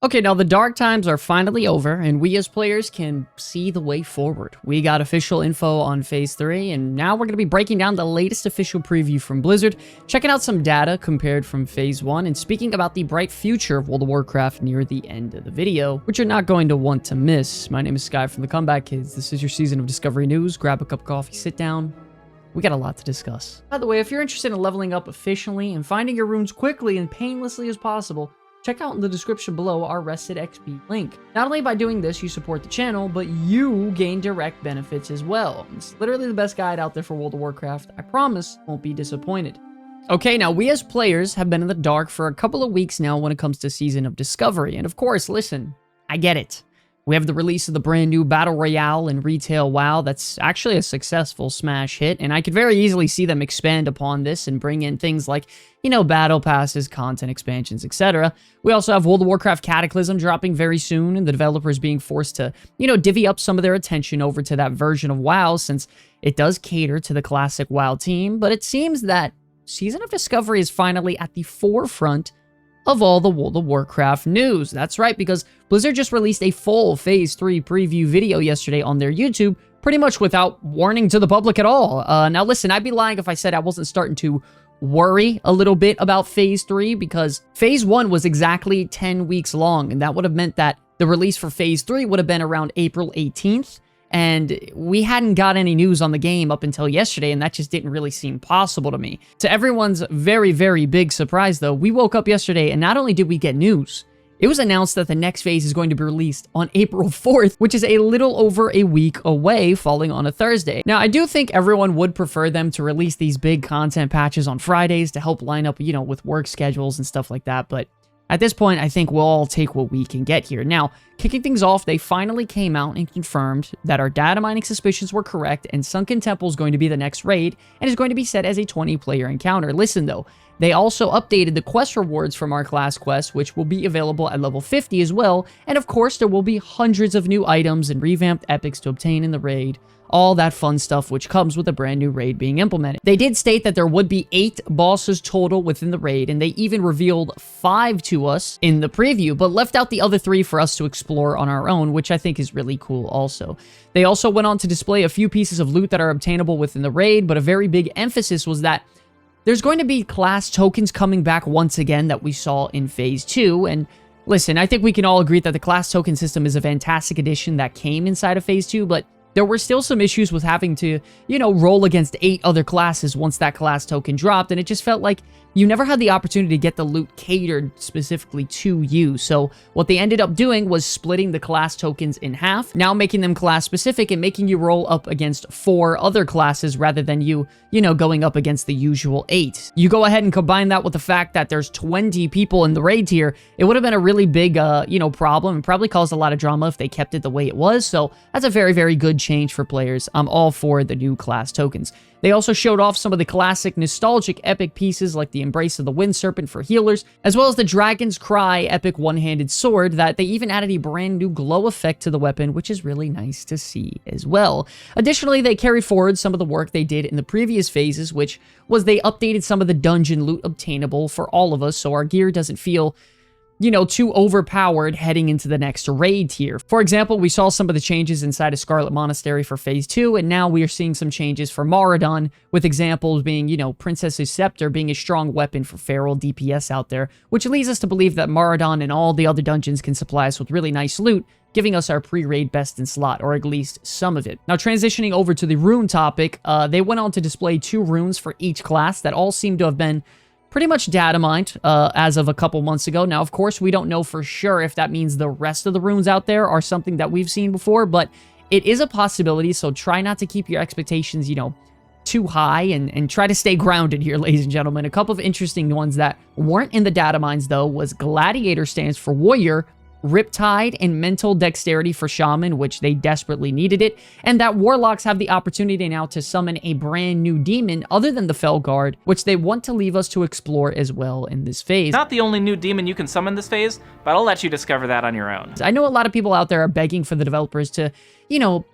Okay, now the dark times are finally over, and we as players can see the way forward. We got official info on Phase 3, and now we're going to be breaking down the latest official preview from Blizzard, checking out some data compared from Phase 1, and speaking about the bright future of World of Warcraft near the end of the video, which you're not going to want to miss. My name is Sky from the Comeback Kids. This is your season of Discovery News. Grab a cup of coffee, sit down. We got a lot to discuss. By the way, if you're interested in leveling up efficiently and finding your runes quickly and painlessly as possible, check out in the description below our Rested XP link. Not only by doing this, you support the channel, but you gain direct benefits as well. It's literally the best guide out there for World of Warcraft. I promise, won't be disappointed. Okay, now we as players have been in the dark for a couple of weeks now when it comes to Season of Discovery. And of course, listen, I get it. We have the release of the brand new Battle Royale in Retail WoW that's actually a successful smash hit, and I could very easily see them expand upon this and bring in things like, battle passes, content expansions, etc. We also have World of Warcraft Cataclysm dropping very soon, and the developers being forced to, divvy up some of their attention over to that version of WoW, since it does cater to the classic WoW team, but it seems that Season of Discovery is finally at the forefront of all the World of Warcraft news. That's right, because Blizzard just released a full Phase 3 preview video yesterday on their YouTube, pretty much without warning to the public at all. Now listen, I'd be lying if I said I wasn't starting to worry a little bit about Phase 3, because Phase 1 was exactly 10 weeks long, and that would have meant that the release for Phase 3 would have been around April 18th, and we hadn't got any news on the game up until yesterday, and that just didn't really seem possible to me. To everyone's very, very big surprise, though, we woke up yesterday, and not only did we get news, it was announced that the next phase is going to be released on April 4th, which is a little over a week away, falling on a Thursday. Now, I do think everyone would prefer them to release these big content patches on Fridays to help line up, with work schedules and stuff like that, but at this point, I think we'll all take what we can get here. Now, kicking things off, they finally came out and confirmed that our data mining suspicions were correct, and Sunken Temple is going to be the next raid, and is going to be set as a 20-player encounter. Listen, though, they also updated the quest rewards from our class quest, which will be available at level 50 as well, and of course, there will be hundreds of new items and revamped epics to obtain in the raid. All that fun stuff which comes with a brand new raid being implemented. They did state that there would be 8 bosses total within the raid, and they even revealed 5 to us in the preview, but left out the other 3 for us to explore on our own, which I think is really cool also. They also went on to display a few pieces of loot that are obtainable within the raid, but a very big emphasis was that there's going to be class tokens coming back once again that we saw in Phase 2, and listen, I think we can all agree that the class token system is a fantastic addition that came inside of Phase 2, but there were still some issues with having to, roll against 8 other classes once that class token dropped, and it just felt like you never had the opportunity to get the loot catered specifically to you. So what they ended up doing was splitting the class tokens in half, now making them class specific and making you roll up against 4 other classes rather than you going up against the usual 8. You go ahead and combine that with the fact that there's 20 people in the raid tier, it would have been a really big, problem, and probably caused a lot of drama if they kept it the way it was. So that's a very, very good change for players. I'm all for the new class tokens. They also showed off some of the classic nostalgic epic pieces like the Embrace of the Wind Serpent for healers, as well as the Dragon's Cry epic one-handed sword that they even added a brand new glow effect to the weapon, which is really nice to see as well. Additionally, they carried forward some of the work they did in the previous phases, which was they updated some of the dungeon loot obtainable for all of us, so our gear doesn't feel too overpowered heading into the next raid tier. For example, we saw some of the changes inside of Scarlet Monastery for Phase 2, and now we are seeing some changes for Maradon, with examples being, Princess's Scepter being a strong weapon for feral DPS out there, which leads us to believe that Maradon and all the other dungeons can supply us with really nice loot, giving us our pre-raid best in slot, or at least some of it. Now, transitioning over to the rune topic, they went on to display 2 runes for each class that all seem to have been pretty much data mined as of a couple months ago. Now, of course, we don't know for sure if that means the rest of the runes out there are something that we've seen before, but it is a possibility, so try not to keep your expectations, too high, and try to stay grounded here, ladies and gentlemen. A couple of interesting ones that weren't in the data mines, though, was Gladiator stands for Warrior, Riptide and Mental Dexterity for Shaman, which they desperately needed it, and that Warlocks have the opportunity now to summon a brand new demon other than the Felguard, which they want to leave us to explore as well in this phase. Not the only new demon you can summon this phase, but I'll let you discover that on your own. I know a lot of people out there are begging for the developers to,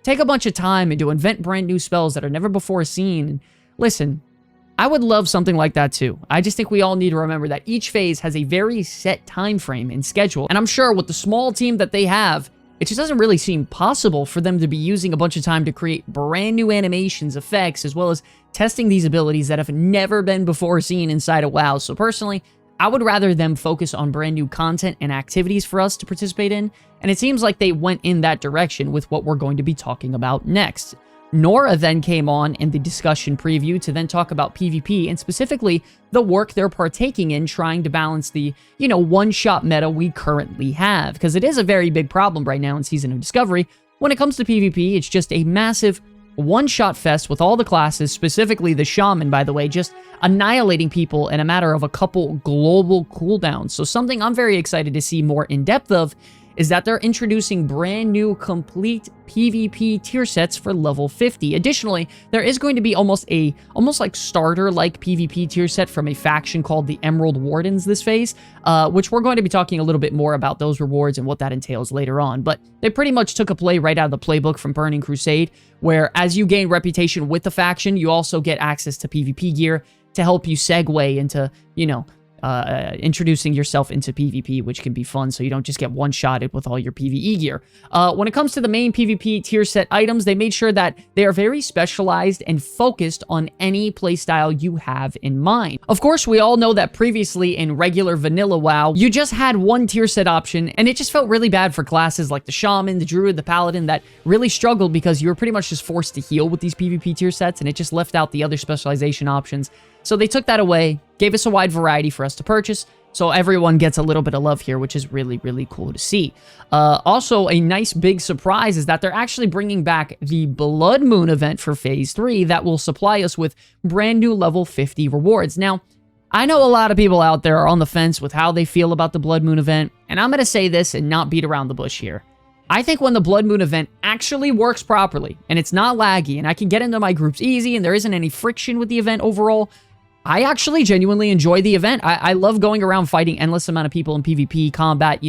take a bunch of time and to invent brand new spells that are never before seen. Listen, I would love something like that too. I just think we all need to remember that each phase has a very set time frame and schedule. And I'm sure with the small team that they have, it just doesn't really seem possible for them to be using a bunch of time to create brand new animations, effects, as well as testing these abilities that have never been before seen inside of WoW. So personally, I would rather them focus on brand new content and activities for us to participate in, and it seems like they went in that direction with what we're going to be talking about next. Nora then came on in the discussion preview to then talk about PvP and specifically the work they're partaking in trying to balance the, one-shot meta we currently have, because it is a very big problem right now in Season of Discovery. When it comes to PvP, it's just a massive one-shot fest with all the classes, specifically the Shaman, by the way, just annihilating people in a matter of a couple global cooldowns. So something I'm very excited to see more in depth of is that they're introducing brand new complete PvP tier sets for level 50. Additionally, there is going to be almost like starter-like PvP tier set from a faction called the Emerald Wardens this phase, which we're going to be talking a little bit more about those rewards and what that entails later on. But they pretty much took a play right out of the playbook from Burning Crusade, where as you gain reputation with the faction, you also get access to PvP gear to help you segue into, introducing yourself into PvP, which can be fun, so you don't just get one-shotted with all your PvE gear. When it comes to the main PvP tier set items, they made sure that they are very specialized and focused on any playstyle you have in mind. Of course, we all know that previously in regular vanilla WoW, you just had one tier set option, and it just felt really bad for classes like the Shaman, the Druid, the Paladin that really struggled because you were pretty much just forced to heal with these PvP tier sets, and it just left out the other specialization options. So they took that away, gave us a wide variety for us to purchase, so everyone gets a little bit of love here, which is really, really cool to see. Also, a nice big surprise is that they're actually bringing back the Bloodmoon event for Phase 3 that will supply us with brand new level 50 rewards. Now, I know a lot of people out there are on the fence with how they feel about the Bloodmoon event, and I'm going to say this and not beat around the bush here. I think when the Bloodmoon event actually works properly, and it's not laggy, and I can get into my groups easy, and there isn't any friction with the event overall, I actually genuinely enjoy the event. I love going around fighting endless amount of people in PvP, combat,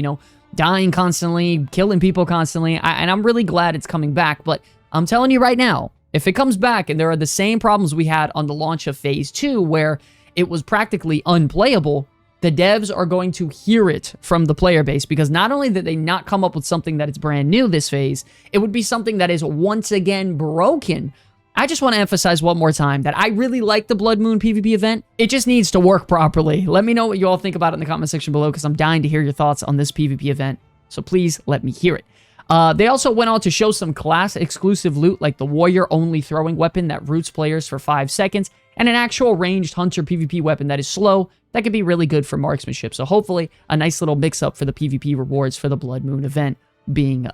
dying constantly, killing people constantly, and I'm really glad it's coming back, but I'm telling you right now, if it comes back and there are the same problems we had on the launch of Phase 2, where it was practically unplayable, the devs are going to hear it from the player base, because not only did they not come up with something that is brand new this phase, it would be something that is once again broken. I just want to emphasize one more time that I really like the Bloodmoon PvP event. It just needs to work properly. Let me know what you all think about it in the comment section below, because I'm dying to hear your thoughts on this PvP event. So please let me hear it. They also went on to show some class-exclusive loot, like the warrior-only throwing weapon that roots players for 5 seconds, and an actual ranged hunter PvP weapon that is slow, that could be really good for marksmanship. So hopefully, a nice little mix-up for the PvP rewards for the Bloodmoon event being,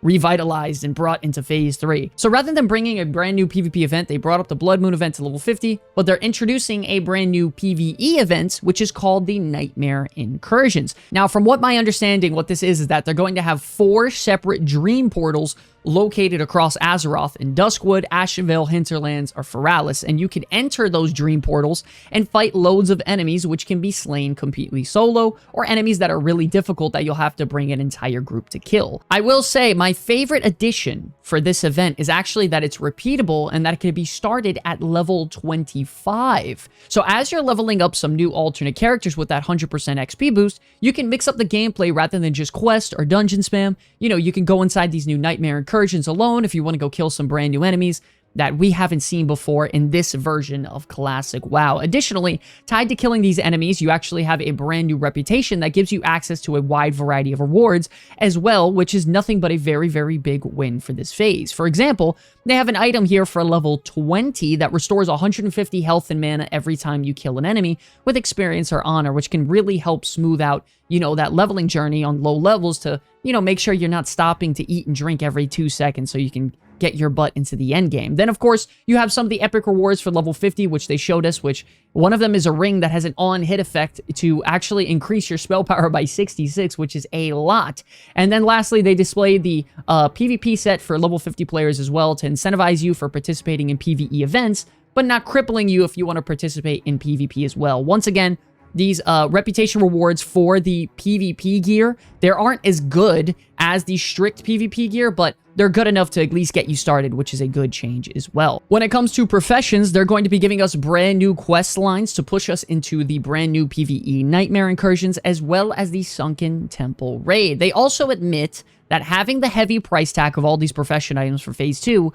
revitalized and brought into Phase 3. So rather than bringing a brand new PvP event, they brought up the Bloodmoon event to level 50, but they're introducing a brand new PvE event, which is called the Nightmare Incursions. Now, from what my understanding, what this is that they're going to have 4 separate dream portals located across Azeroth in Duskwood, Ashenvale, Hinterlands, or Feralis, and you can enter those dream portals and fight loads of enemies which can be slain completely solo, or enemies that are really difficult that you'll have to bring an entire group to kill. I will say my favorite addition for this event is actually that it's repeatable and that it can be started at level 25. So as you're leveling up some new alternate characters with that 100% XP boost, you can mix up the gameplay rather than just quest or dungeon spam. You can go inside these new Nightmare Incursions alone if you want to go kill some brand new enemies that we haven't seen before in this version of Classic WoW. Additionally, tied to killing these enemies, you actually have a brand new reputation that gives you access to a wide variety of rewards as well, which is nothing but a very, very big win for this phase. For example, they have an item here for level 20 that restores 150 health and mana every time you kill an enemy with experience or honor, which can really help smooth out, that leveling journey on low levels to, make sure you're not stopping to eat and drink every 2 seconds so you can get your butt into the end game. Then, of course, you have some of the epic rewards for level 50, which they showed us, which one of them is a ring that has an on-hit effect to actually increase your spell power by 66, which is a lot. And then lastly, they displayed the PvP set for level 50 players as well to incentivize you for participating in PvE events, but not crippling you if you want to participate in PvP as well. Once again, these reputation rewards for the PvP gear, they aren't as good as the strict PvP gear, but they're good enough to at least get you started, which is a good change as well. When it comes to professions, they're going to be giving us brand new quest lines to push us into the brand new PvE Nightmare incursions, as well as the Sunken Temple raid. They also admit that having the heavy price tag of all these profession items for Phase 2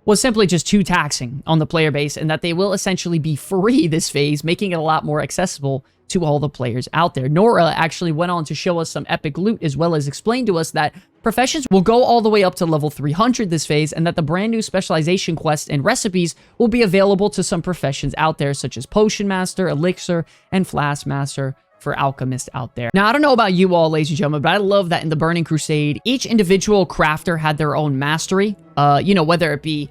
was simply just too taxing on the player base, and that they will essentially be free this phase, making it a lot more accessible to all the players out there. Nora actually went on to show us some epic loot, as well as explain to us that professions will go all the way up to level 300 this phase, and that the brand new specialization quests and recipes will be available to some professions out there, such as Potion Master, Elixir, and Flask Master for alchemists out there. Now, I don't know about you all, ladies and gentlemen, but I love that in the Burning Crusade, each individual crafter had their own mastery, whether it be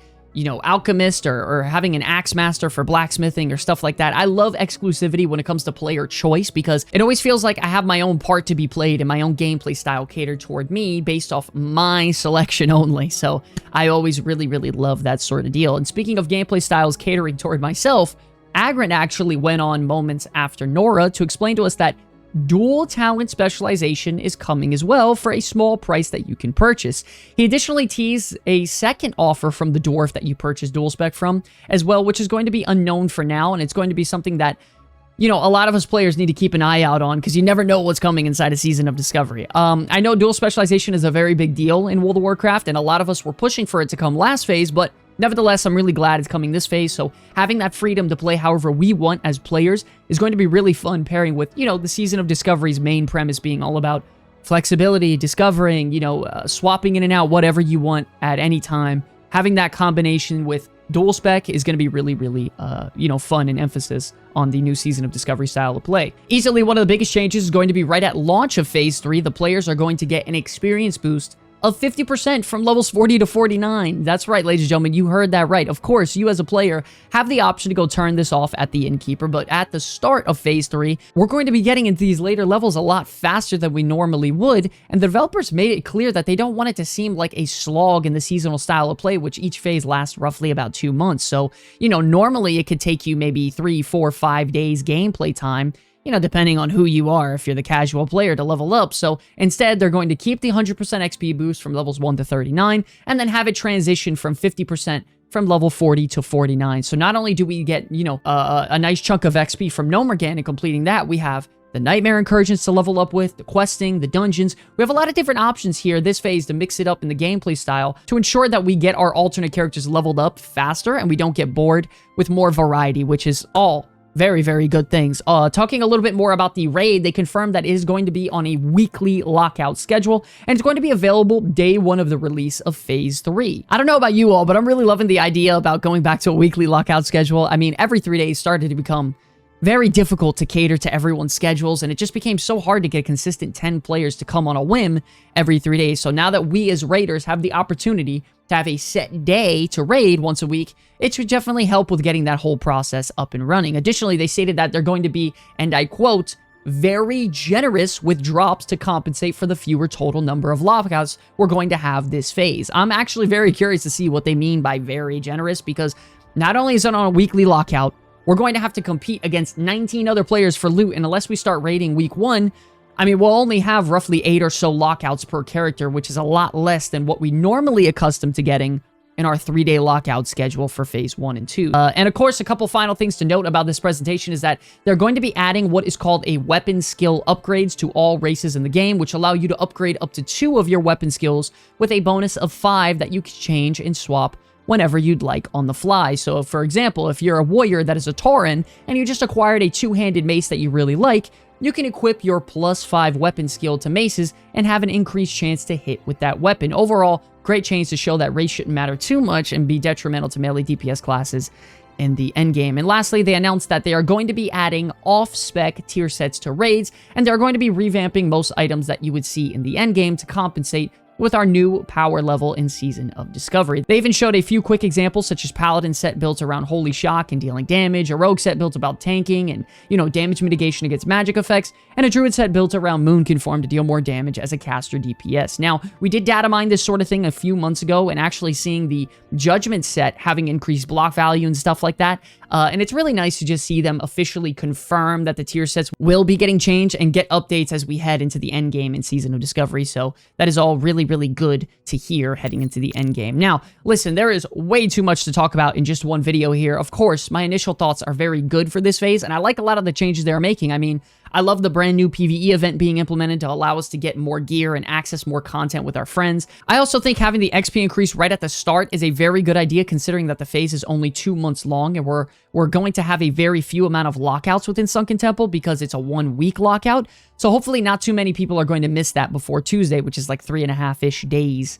alchemist or having an axe master for blacksmithing or stuff like that. I love exclusivity when it comes to player choice, because it always feels like I have my own part to be played and my own gameplay style catered toward me based off my selection only. So I always really, really love that sort of deal. And speaking of gameplay styles catering toward myself, Agron actually went on moments after Nora to explain to us that dual talent specialization is coming as well for a small price that you can purchase. He additionally teased a second offer from the dwarf that you purchase dual spec from as well, which is going to be unknown for now, and it's going to be something that, a lot of us players need to keep an eye out on, because you never know what's coming inside a Season of Discovery. I know dual specialization is a very big deal in World of Warcraft, and a lot of us were pushing for it to come last phase, but nevertheless, I'm really glad it's coming this phase, so having that freedom to play however we want as players is going to be really fun, pairing with, the Season of Discovery's main premise being all about flexibility, discovering, swapping in and out whatever you want at any time. Having that combination with dual spec is going to be really, really, fun and emphasis on the new Season of Discovery style of play. Easily one of the biggest changes is going to be right at launch of Phase 3. The players are going to get an experience boost of 50% from levels 40 to 49. That's right, ladies and gentlemen, you heard that right. Of course, you as a player have the option to go turn this off at the Innkeeper, but at the start of Phase 3, we're going to be getting into these later levels a lot faster than we normally would, and the developers made it clear that they don't want it to seem like a slog in the seasonal style of play, which each phase lasts roughly about 2 months. So, normally it could take you maybe 3, 4, 5 days gameplay time, depending on who you are, if you're the casual player, to level up. So instead, they're going to keep the 100% XP boost from levels 1 to 39, and then have it transition from 50% from level 40 to 49. So not only do we get, a nice chunk of XP from Nomergan and completing that, we have the Nightmare incursions to level up with, the questing, the dungeons. We have a lot of different options here this phase to mix it up in the gameplay style to ensure that we get our alternate characters leveled up faster and we don't get bored with more variety, which is all very, very good things. Talking a little bit more about the raid, they confirmed that it is going to be on a weekly lockout schedule, and it's going to be available day 1 of the release of Phase 3. I don't know about you all, but I'm really loving the idea about going back to a weekly lockout schedule. I mean, every 3 days started to become very difficult to cater to everyone's schedules, and it just became so hard to get consistent 10 players to come on a whim every 3 days. So now that we as raiders have the opportunity to have a set day to raid once a week, it should definitely help with getting that whole process up and running. Additionally, they stated that they're going to be, and I quote, very generous with drops to compensate for the fewer total number of lockouts we're going to have this phase. I'm actually very curious to see what they mean by very generous, because not only is it on a weekly lockout, we're going to have to compete against 19 other players for loot, and unless we start raiding week 1, I mean, we'll only have roughly 8 or so lockouts per character, which is a lot less than what we normally accustomed to getting in our 3-day lockout schedule for Phase 1 and 2. And of course, a couple final things to note about this presentation is that they're going to be adding what is called a weapon skill upgrades to all races in the game, which allow you to upgrade up to 2 of your weapon skills with a bonus of 5 that you can change and swap whenever you'd like on the fly. So, for example, if you're a warrior that is a Tauren and you just acquired a 2-handed mace that you really like, you can equip your +5 weapon skill to maces and have an increased chance to hit with that weapon. Overall, great change to show that race shouldn't matter too much and be detrimental to melee DPS classes in the endgame. And lastly, they announced that they are going to be adding off-spec tier sets to raids, and they're going to be revamping most items that you would see in the endgame to compensate with our new power level in Season of Discovery. They even showed a few quick examples, such as Paladin set built around Holy Shock and dealing damage, a Rogue set built about tanking and, damage mitigation against magic effects, and a Druid set built around Moon Conform to deal more damage as a caster DPS. Now, we did data mine this sort of thing a few months ago, and actually seeing the Judgment set having increased block value and stuff like that, and it's really nice to just see them officially confirm that the tier sets will be getting changed and get updates as we head into the end game in Season of Discovery. So that is all really, really good to hear heading into the end game. Now, listen, there is way too much to talk about in just one video here. Of course, my initial thoughts are very good for this phase, and I like a lot of the changes they're making. I mean, I love the brand new PVE event being implemented to allow us to get more gear and access more content with our friends. I also think having the XP increase right at the start is a very good idea, considering that the phase is only 2 months long, and we're going to have a very few amount of lockouts within Sunken Temple because it's a 1-week lockout. So hopefully not too many people are going to miss that before Tuesday, which is like 3.5-ish days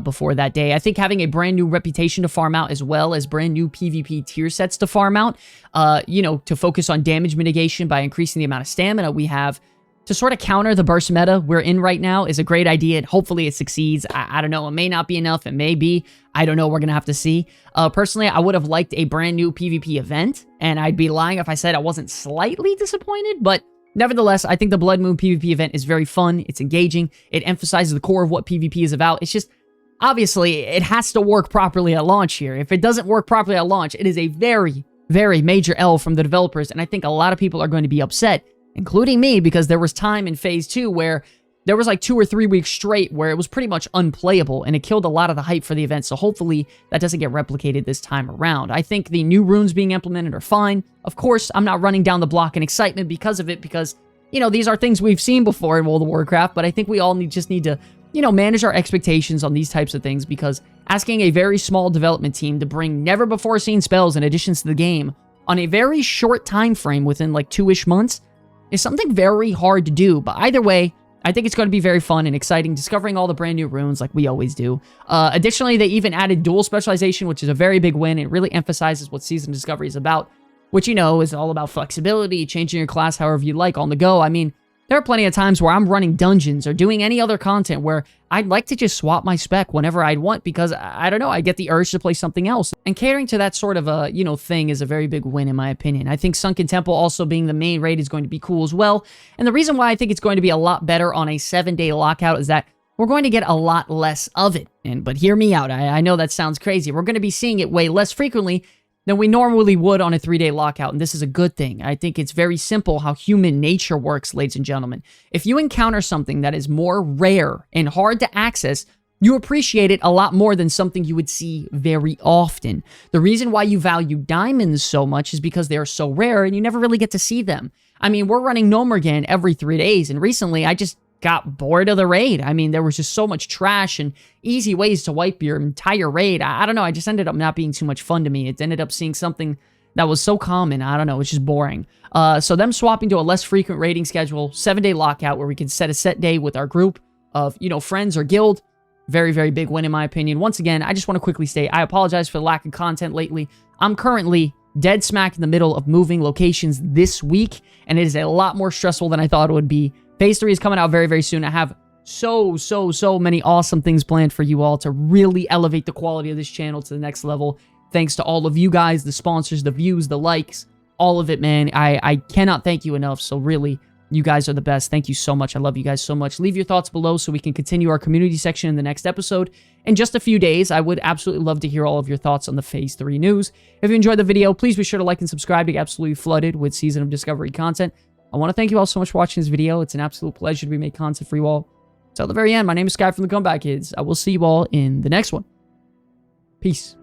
before that day. I think having a brand new reputation to farm out, as well as brand new PvP tier sets to farm out, to focus on damage mitigation by increasing the amount of stamina we have to sort of counter the burst meta we're in right now, is a great idea, and hopefully it succeeds. I don't know, it may not be enough, it may be, I don't know, we're gonna have to see. Personally, I would have liked a brand new PvP event, and I'd be lying if I said I wasn't slightly disappointed, but nevertheless, I think the Bloodmoon PvP event is very fun, it's engaging, it emphasizes the core of what PvP is about. It's just, obviously, it has to work properly at launch here. If it doesn't work properly at launch, it is a very, very major L from the developers, and I think a lot of people are going to be upset, including me, because there was time in Phase 2 where there was like 2 or 3 weeks straight where it was pretty much unplayable, and it killed a lot of the hype for the event, so hopefully that doesn't get replicated this time around. I think the new runes being implemented are fine. Of course, I'm not running down the block in excitement because of it, because, these are things we've seen before in World of Warcraft, but I think we all just need to, manage our expectations on these types of things, because asking a very small development team to bring never-before-seen spells and additions to the game on a very short time frame within like 2-ish months is something very hard to do. But either way, I think it's going to be very fun and exciting, discovering all the brand new runes like we always do. Additionally, they even added dual specialization, which is a very big win. It really emphasizes what Season of Discovery is about, which, is all about flexibility, changing your class however you like on the go. I mean, there are plenty of times where I'm running dungeons or doing any other content where I'd like to just swap my spec whenever I'd want, because, I don't know, I get the urge to play something else. And catering to that sort of a, thing is a very big win in my opinion. I think Sunken Temple also being the main raid is going to be cool as well. And the reason why I think it's going to be a lot better on a 7-day lockout is that we're going to get a lot less of it. But hear me out, I know that sounds crazy. We're going to be seeing it way less frequently than we normally would on a 3-day lockout, and this is a good thing. I think it's very simple how human nature works, ladies and gentlemen. If you encounter something that is more rare and hard to access, you appreciate it a lot more than something you would see very often. The reason why you value diamonds so much is because they are so rare and you never really get to see them. I mean, we're running Nomergan every 3 days, and recently I just got bored of the raid. I mean, there was just so much trash and easy ways to wipe your entire raid. I don't know, I just ended up not being too much fun to me. It ended up seeing something that was so common. I don't know, it's just boring. So them swapping to a less frequent raiding schedule, 7-day lockout where we can set a set day with our group of, friends or guild, very, very big win in my opinion. Once again, I just want to quickly state, I apologize for the lack of content lately. I'm currently dead smack in the middle of moving locations this week, and it is a lot more stressful than I thought it would be. Phase 3 is coming out very, very soon. I have so many awesome things planned for you all to really elevate the quality of this channel to the next level. Thanks to all of you guys, the sponsors, the views, the likes, all of it, man. I cannot thank you enough. So really, you guys are the best. Thank you so much. I love you guys so much. Leave your thoughts below so we can continue our community section in the next episode. In just a few days, I would absolutely love to hear all of your thoughts on the Phase 3 news. If you enjoyed the video, please be sure to like and subscribe to get absolutely flooded with Season of Discovery content. I want to thank you all so much for watching this video. It's an absolute pleasure to be making content for you all. Till the very end, my name is Sky from the Comeback Kids. I will see you all in the next one. Peace.